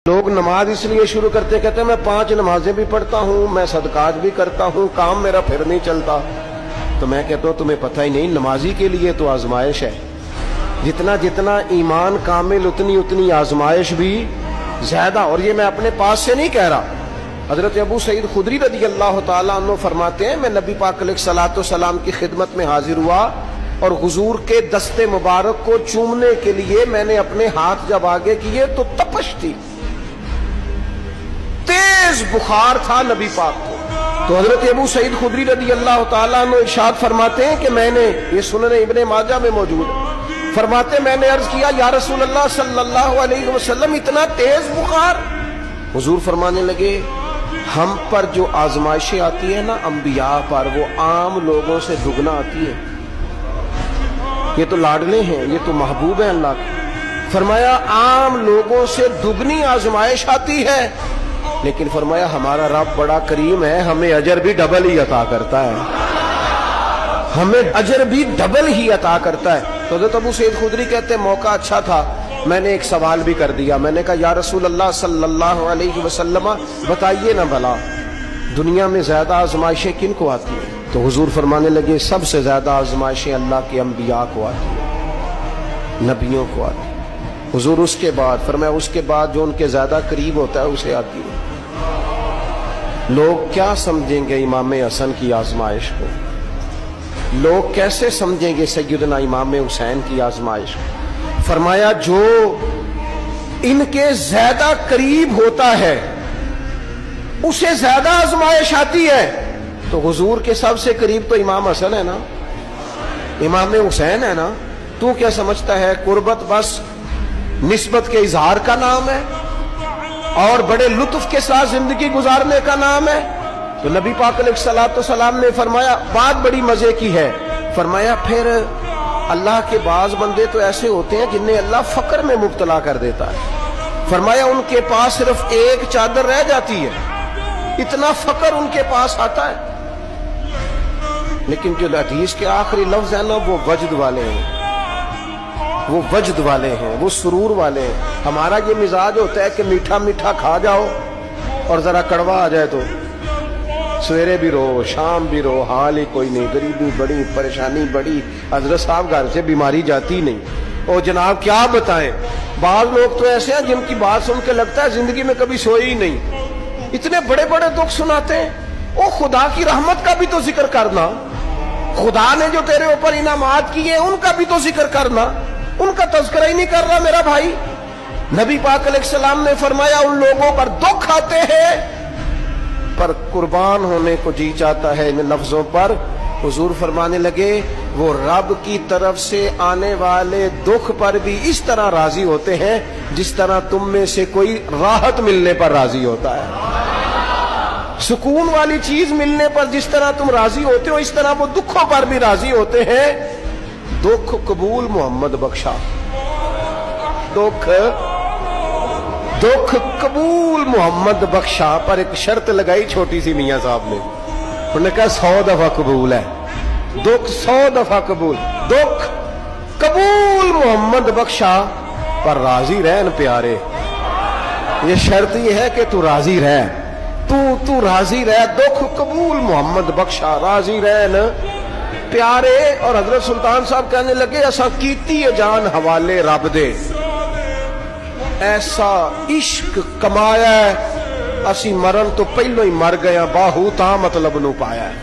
لوگ نماز اس لیے شروع کرتے کہتے ہیں میں 5 نمازیں بھی پڑھتا ہوں، میں صدقات بھی کرتا ہوں، کام میرا پھر نہیں چلتا. تو میں کہتا ہوں تمہیں پتہ ہی نہیں، نمازی کے لیے تو آزمائش ہے. جتنا جتنا ایمان کامل اتنی آزمائش بھی زیادہ. اور یہ میں اپنے پاس سے نہیں کہہ رہا. حضرت ابو سعید خدری رضی اللہ تعالیٰ عنہ فرماتے ہیں میں نبی پاک علیہ الصلوۃ والسلام کی خدمت میں حاضر ہوا اور حضور کے دست مبارک کو چومنے کے لیے میں نے اپنے ہاتھ جب آگے کیے تو تپش تھی، تیز بخار تھا نبی پاک کو. تو حضرت ابو سعید خدری رضی اللہ تعالیٰ عنہ ارشاد فرماتے ہیں کہ میں نے، یہ سنن ابن ماجہ میں موجود ہے، فرماتے میں نے عرض کیا یا رسول اللہ صلی اللہ علیہ وسلم اتنا تیز بخار؟ حضور فرمانے لگے ہم پر جو آزمائشیں آتی ہیں نا انبیاء پر، وہ عام لوگوں سے دگنا آتی ہے. یہ تو لاڈلے ہیں، یہ تو محبوب ہیں اللہ کے. فرمایا عام لوگوں سے دگنی آزمائش آتی ہے، لیکن فرمایا ہمارا رب بڑا کریم ہے، ہمیں اجر بھی ڈبل ہی عطا کرتا ہے، ہمیں اجر بھی ڈبل ہی عطا کرتا ہے. تو حضرت ابو سعید خدری کہتے موقع اچھا تھا، میں نے ایک سوال بھی کر دیا. میں نے کہا یا رسول اللہ صلی اللہ علیہ وسلم بتائیے نا بھلا دنیا میں زیادہ آزمائشیں کن کو آتی ہیں؟ تو حضور فرمانے لگے سب سے زیادہ آزمائشیں اللہ کے انبیاء کو آتی ہیں، نبیوں کو آتی ہیں. حضور اس کے بعد فرمایا اس کے بعد جو ان کے زیادہ قریب ہوتا ہے اسے آتی ہے. لوگ کیا سمجھیں گے امام حسن کی آزمائش کو؟ لوگ کیسے سمجھیں گے سیدنا امام حسین کی آزمائش کو؟ فرمایا جو ان کے زیادہ قریب ہوتا ہے اسے زیادہ آزمائش آتی ہے. تو حضور کے سب سے قریب تو امام حسن ہے نا، امام حسین ہے نا. تو کیا سمجھتا ہے قربت بس نسبت کے اظہار کا نام ہے اور بڑے لطف کے ساتھ زندگی گزارنے کا نام ہے؟ تو نبی پاک علیہ الصلوۃ والسلام نے فرمایا بات بڑی مزے کی ہے. فرمایا پھر اللہ کے بعض بندے تو ایسے ہوتے ہیں جنہیں اللہ فقر میں مبتلا کر دیتا ہے. فرمایا ان کے پاس صرف ایک چادر رہ جاتی ہے، اتنا فقر ان کے پاس آتا ہے. لیکن جو حدیث کے آخری لفظ ہیں نا وہ وجد والے ہیں، وہ وجد والے ہیں، وہ سرور والے ہیں. ہمارا یہ مزاج ہوتا ہے کہ میٹھا میٹھا کھا جاؤ اور ذرا کڑوا آ جائے تو سویرے بھی رو شام بھی رو، حال ہی کوئی نہیں، غریبی بڑی، پریشانی بڑی، حضرت صاحب گھر سے بیماری جاتی نہیں. اور جناب کیا بتائیں، بعض لوگ تو ایسے ہیں جن کی بات سن کے لگتا ہے زندگی میں کبھی سوئے ہی نہیں، اتنے بڑے بڑے دکھ سناتے ہیں. او خدا کی رحمت کا بھی تو ذکر کرنا، خدا نے جو تیرے اوپر انعامات کیے ان کا بھی تو ذکر کرنا. ان کا تذکرہ ہی نہیں کر رہا میرا بھائی. نبی پاک علیہ السلام نے فرمایا ان لوگوں پر دکھ آتے ہیں پر قربان ہونے کو جی چاہتا ہے ان لفظوں پر. حضور فرمانے لگے وہ رب کی طرف سے آنے والے دکھ پر بھی اس طرح راضی ہوتے ہیں جس طرح تم میں سے کوئی راحت ملنے پر راضی ہوتا ہے. سکون والی چیز ملنے پر جس طرح تم راضی ہوتے ہو اس طرح وہ دکھوں پر بھی راضی ہوتے ہیں. دکھ قبول محمد بخشا، دکھ قبول محمد بخشا. پر ایک شرط لگائی چھوٹی سی میاں صاحب نے، انہوں نے کہا 100 دفعہ قبول ہے، دکھ 100 دفعہ قبول. دکھ قبول محمد بخشا پر راضی رہن پیارے. یہ شرط یہ ہے کہ تو راضی رہ، تو راضی رہ. دکھ قبول محمد بخشا، راضی رہن پیارے. اور حضرت سلطان صاحب کہنے لگے ایسا کیتی ہے جان حوالے رب دے، ایسا عشق کمایا ہے اسی مرن تو پہلو ہی مر گیا، باہو تا مطلب نو پایا ہے.